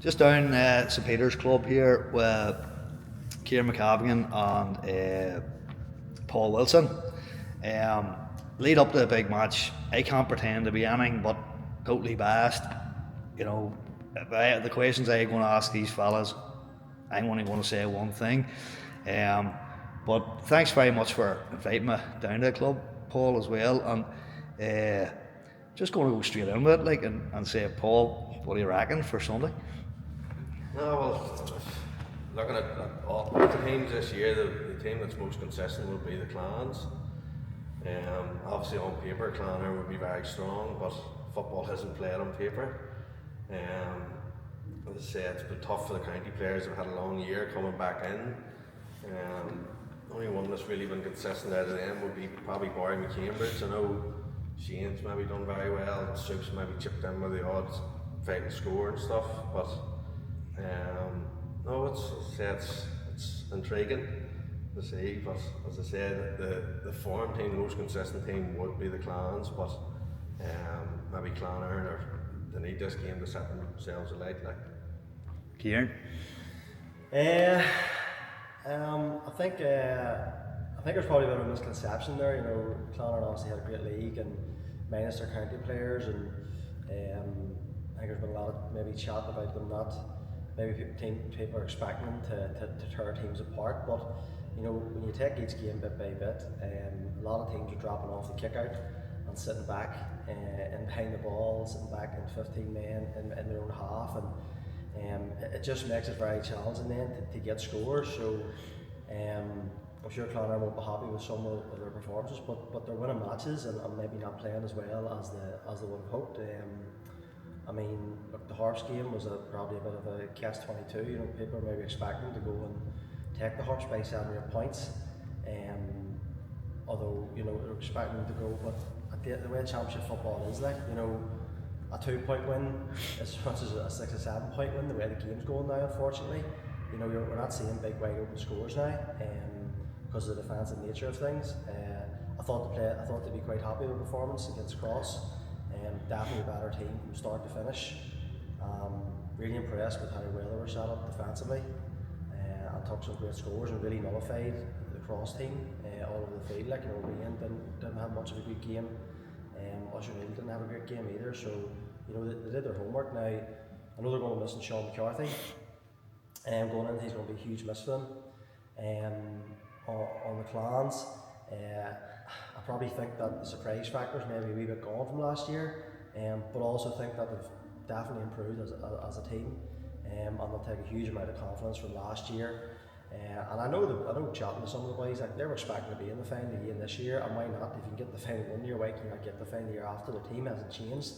Just down St Peter's Club here with Ciaran McCavigan and Paul Wilson. Lead up to the big match, I can't pretend to be anything but totally biased. You know, the questions I'm going to ask these fellas, I'm only going to say one thing. But thanks very much for inviting me down to the club, Paul, as well. And just going to go straight in with it, and say, Paul, what do you reckon for Sunday? No, well, looking at all the teams this year, the team that's most consistent would be the Clans. Obviously on paper, Clonard would be very strong, but football isn't played on paper. As I say, it's been tough for the county players. They've had a long year coming back in. Only one that's really been consistent out of them would be probably Barry McCambridge. I know Shane's maybe done very well, Soup's maybe chipped in with the odds, fighting score and stuff, but no, it's intriguing to see, but as I said, the form team, the most consistent team would be the Clans, but maybe Clonard, or they need this game to set themselves alight. Ciaran? I think there's probably a bit of a misconception there. You know, Clonard obviously had a great league and minus their county players, and I think there's been a lot of maybe chat about them not. Maybe people are expecting them to tear teams apart, but you know, when you take each game bit by bit, a lot of teams are dropping off the kick out and sitting back and behind the ball, sitting back in 15 men in their own half, and it just makes it very challenging then to get scores. So I'm sure Clonard won't be happy with some of their performances, but they're winning matches and maybe not playing as well as they would have hoped. I mean, look, the Harps game was probably a bit of a catch-22. You know, people are maybe expecting to go and take the Harps by 7 points. Although, you know, they're expecting them to go, but the way championship football is, like, you know, a 2-point win is as much as a 6 or 7 point win, the way the game's going now, unfortunately. You know, we're not seeing big wide open scores now because of the defensive nature of things. I thought they'd be quite happy with the performance against Cross. Definitely a better team from start to finish. Really impressed with how well they were set up defensively, and took some great scores and really nullified the Cross team all over the field. Like, you know, Ryan didn't have much of a good game. Usher Neal didn't have a great game either. So, you know, they did their homework. Now, I know they're going to miss Sean McCarthy. Going in, he's going to be a huge miss for them. On the Clans, I probably think that the surprise factor is maybe a wee bit gone from last year, but also think that they've definitely improved as a team, and they'll take a huge amount of confidence from last year. And I know chatting to some of the boys, like, they were expecting to be in the final again this year, and why not? If you can get the final 1 year, why can't you get the final year after? The team hasn't changed.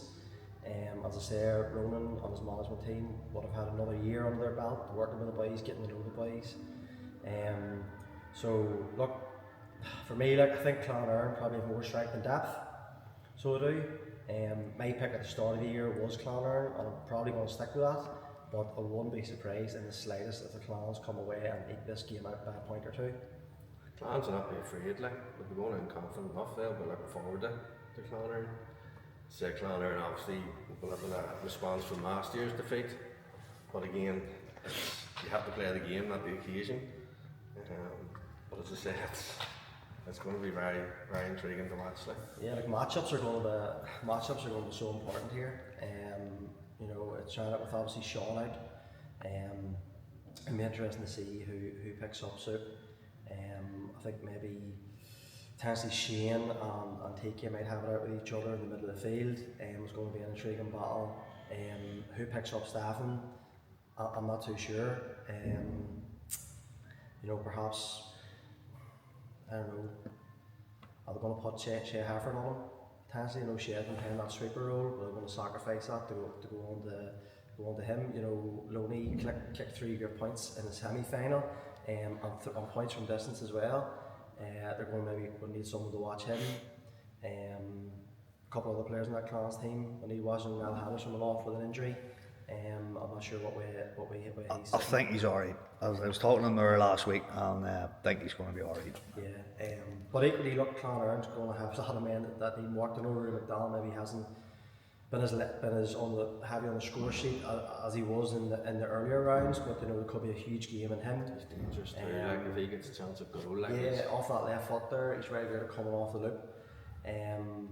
As I say, Ronan and his management team would have had another year under their belt, working with the boys, getting to know the boys. So look, for me, like, I think Clonard probably have more strength and depth. So I do. My pick at the start of the year was Clonard, and I'm probably going to stick with that. But I wouldn't be surprised in the slightest if the Clans come away and eke this game out by a point or two. Clans will not be afraid, like, they'll be going in confident enough. They'll be looking forward to Clonard. Say Clonard obviously will have a response from last year's defeat, but again, you have to play the game, not the occasion. But as I say, it's going to be very, very intriguing to watch. Like. Yeah, like matchups are going to be so important here. You know, it's trying it with obviously Sean out. It'll be interesting to see who picks up Soup. I think maybe potentially Shane and TK might have it out with each other in the middle of the field. It's going to be an intriguing battle. Who picks up Staffan, I'm not too sure. You know, perhaps, I don't know, are they going to put Shea Harford on him? Potentially, you know, Shea's been playing that sweeper role, but they're going to sacrifice that to go on to him. You know, Loney kicked 3 good points in the semi-final, and on points from distance as well. They're going to need someone to watch him. A couple of other players in that Clans team. I need watching Al Henderson went off with an injury. I'm not sure what way he's. I think he's alright. I was talking to him there last week, and I think he's going to be alright. But equally, look, Clonard's going to have a lot of men that need work. I know Rory McDowell maybe hasn't been as heavy on the score sheet as he was in the earlier rounds, but there could be a huge game in him. He's dangerous too, if he gets a chance of goal. Off that left foot there, he's very good at coming off the loop. And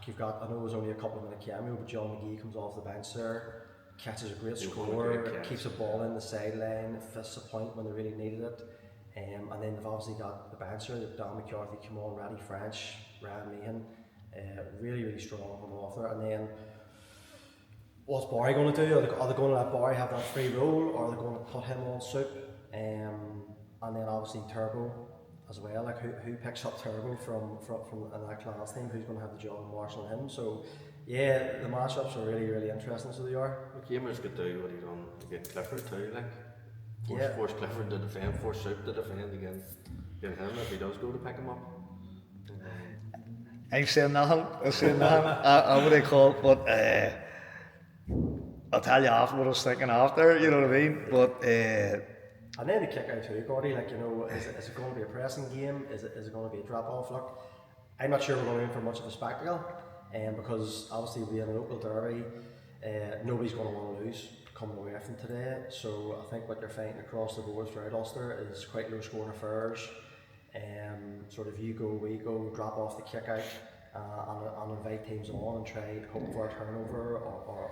you've got, I know it was only a couple of minute cameo, but John McGee comes off the bench there, catches a great score, keeps a ball in the sideline, fists a point when they really needed it. And then they've obviously got the bench there, Dan McCarthy come on, Raddy French, Ryan Meehan, really strong coming off there. And then what's Barry going to do? Are they going to let Barry have that free role, or are they going to put him on soup? And then obviously Turbo as well, like who picks up Turbo from that class team, who's going to have the job of marshalling him. So yeah, the matchups are really interesting, so they are. McCammers could do what he done against Clifford too, force Clifford to defend, force Soup to defend against him if he does go to pick him up. I'm saying nothing. I what I call it, but I'll tell you after what I was thinking after, you know what I mean? But and then the kick out too, Gordy, is it going to be a pressing game? Is it going to be a drop off? Look, I'm not sure we're going in for much of a spectacle, because obviously we're in a local derby, nobody's going to want to lose coming away from today. So I think what you're finding across the board throughout Ulster is quite low scoring affairs. Sort of you go, we go, drop off the kick out, and invite teams on and try hope for a turnover or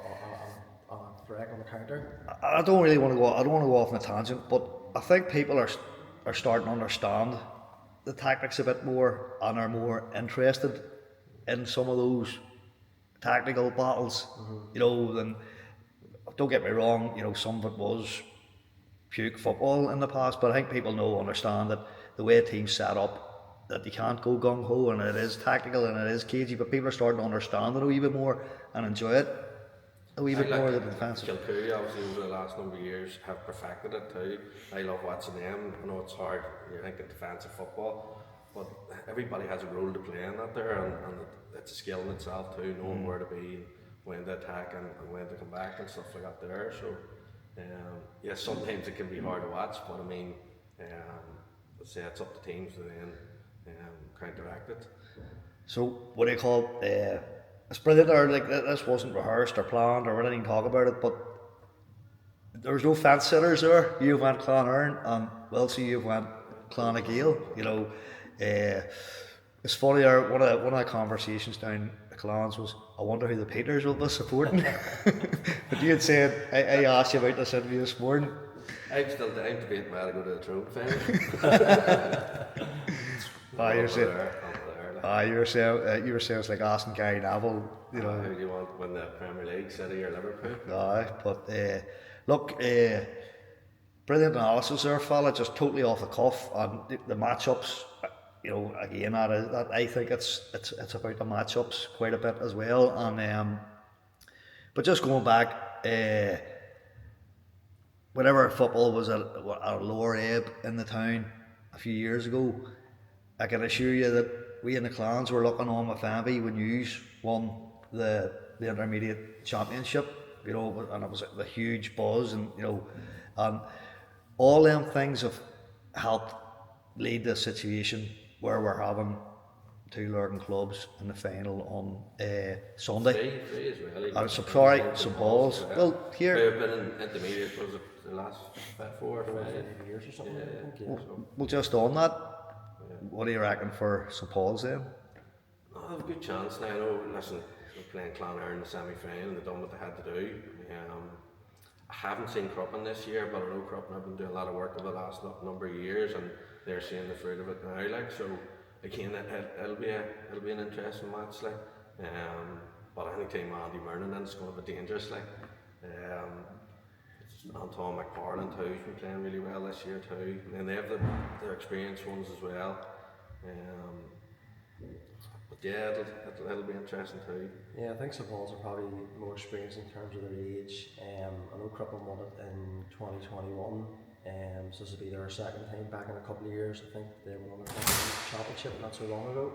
a threat on the counter. I don't want to go off on a tangent, but I think people are starting to understand the tactics a bit more and are more interested in some of those tactical battles. Than, don't get me wrong, some of it was puke football in the past, but I think people understand that the way a team's set up, that you can't go gung-ho, and it is tactical and it is cagey, but people are starting to understand it a wee bit more and enjoy it a wee bit more than the defensive. Kilcoo, obviously, over the last number of years have perfected it too. I love watching them. I know it's hard, you think, in defensive football, but everybody has a role to play in that there, and it's a skill in itself too, knowing where to be, when to attack and when to come back and stuff like that there. So, yes, sometimes it can be hard to watch, but I mean, let's say it's up to teams to then counteract it. So what do you call it? It's brilliant, or this wasn't rehearsed or planned or we didn't even talk about it, but there was no fence sitters there. You went Clonard and Wilson, you went Clonagale. It's funny, one of the conversations down at Clons was, I wonder who the Peters will be supporting. But you had said, I asked you about this interview this morning. I'm debating whether to go to the Throne final. You were saying it's like asking Gary Neville, who do you want to win the Premier League, City or Liverpool? But look, brilliant analysis there, fella, just totally off the cuff, and the matchups. Again, that I think it's about the matchups quite a bit as well, and but just going back, whenever football was at a lower ebb in the town a few years ago, I can assure you that we in the Clans were looking on with envy when Hughes won the intermediate championship, and it was a huge buzz, and and all them things have helped lead to a situation where we're having two Lurgan clubs in the final on Sunday. Three as well. I'm sorry, St Paul's. Well, here we've been in intermediate, was it the last 4 or 5 years or something? Well, just on that, what do you reckon for St Paul's then? I have a good chance now. I know, listen, we're playing Clonard in the semi-final and they've done what they had to do. I haven't seen Cruppen this year, but I know Cruppen have been doing a lot of work over the last number of years, and they're seeing the fruit of it now. So again, it'll be an interesting match. But I think team Andy Mernon is going to be dangerous. Anton McFarlane too, who's been playing really well this year too, and they have their experienced ones as well. But yeah, it'll be interesting too. Yeah, I think St Paul's are probably more experienced in terms of their age. I know Cruppen won it in 2021, so this will be their second time back in a couple of years. I think they won the 21 championship not so long ago.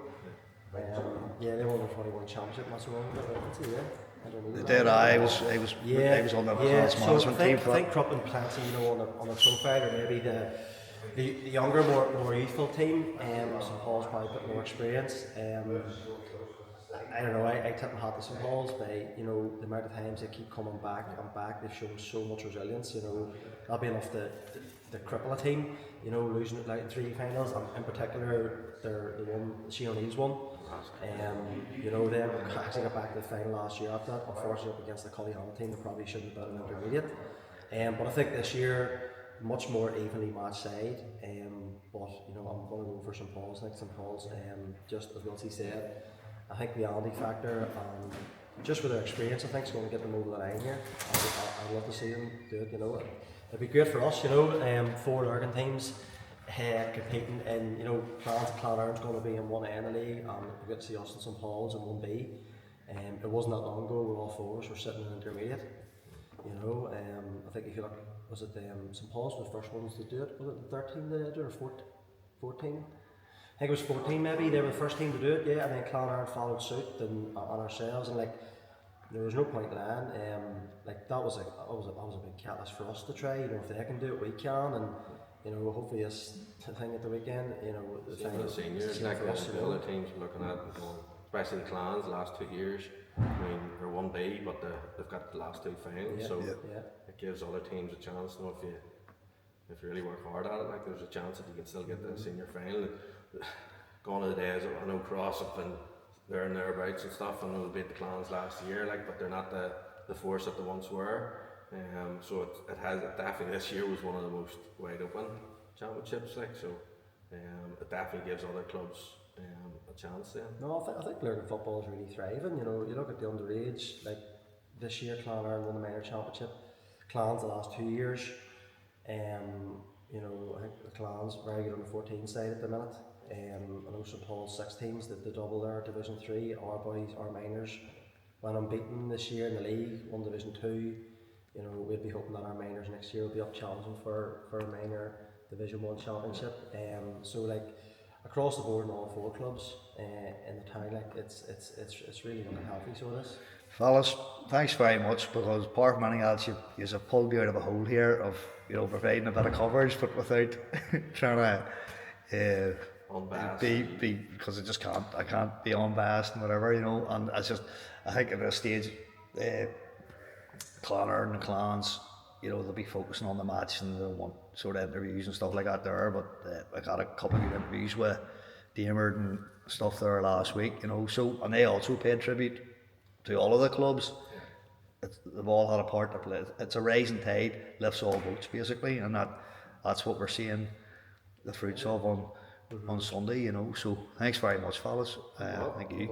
They won the 21 championship not so long ago. They did. I was on the management team for that. I think Cruppen plenty, on the profile, or maybe the younger, more youthful team. St Paul's probably a bit more experienced. I don't know, I tip my hat to St Paul's by, you know, the amount of times they keep coming back and back. They've shown so much resilience, you know. That'll be enough to cripple a team, you know, losing like in 3 finals, and in particular the one Ciaran O'Neill's one. You know, they actually got back to the final last year after that, unfortunately up against the Cullyhammer team. They probably shouldn't have been an intermediate. But I think this year, much more evenly matched side. But you know, I'm going to go for St Paul's next. St Paul's, just as Wilson said, I think the Andy factor, just with their experience, I think is going to get them over the line here. I'd love to see them do it. You know, it'd be great for us. You know, 4 Lurgan teams competing in. You know, Clans and Clonard's going to be in one end of the league, and we get to see us and St Paul's in 1B. It wasn't that long ago where all 4 of us were sitting in intermediate. You know, I think if you look, was it St Paul's were the first ones to do it? Was it the 13 they did it, or 14? I think it was 14 maybe. They were the first team to do it, yeah. And then Clonard followed suit and on ourselves, and like there was no point in that. Like that was a big catalyst for us to try. You know, if they can do it, we can, and you know, hopefully this thing at the weekend. You know, the seniors, like the other teams looking at, especially the Clans the last 2 years. I mean, they're 1B, but they've got the last 2 finals, so it gives other teams a chance. You know, if you really work hard at it, like there's a chance that you can still get the senior final. Gone are the days of, I know Cross have been there and thereabouts and stuff, and they beat the Clans last year, like, but they're not the force that they once were. So it has definitely, this year was one of the most wide open championships, like, so it definitely gives other clubs a chance then. No, I think Lurgan football is really thriving. You know, you look at the underage, like this year Clonard won the minor championship. Clans the last 2 years. You know, I think the Clans very good on the 14 side at the minute. I know St Paul's 6 teams that they double there, Division 3. Our boys, our minors, went unbeaten this year in the league, won Division 2. You know, we'd be hoping that our minors next year will be up challenging for a minor Division 1 championship. So like across the board in all 4 clubs in the town, like it's really looking healthy. So it is. Fellas, thanks very much, because apart from anything else, you've pulled me out of a hole here of, you know, providing a bit of coverage, but without trying to be because I can't be unbiased and whatever, you know. And I think at this stage, Clonard and the Clans, you know, they'll be focusing on the match and they'll want sort of interviews and stuff like that there. But I got a couple of good interviews with Damard and stuff there last week, you know. So, and they also paid tribute to all of the clubs. They've all had a part to play. It's a rising tide lifts all boats basically, and that's what we're seeing the fruits of on Sunday, you know. So thanks very much, fellas. Thank you.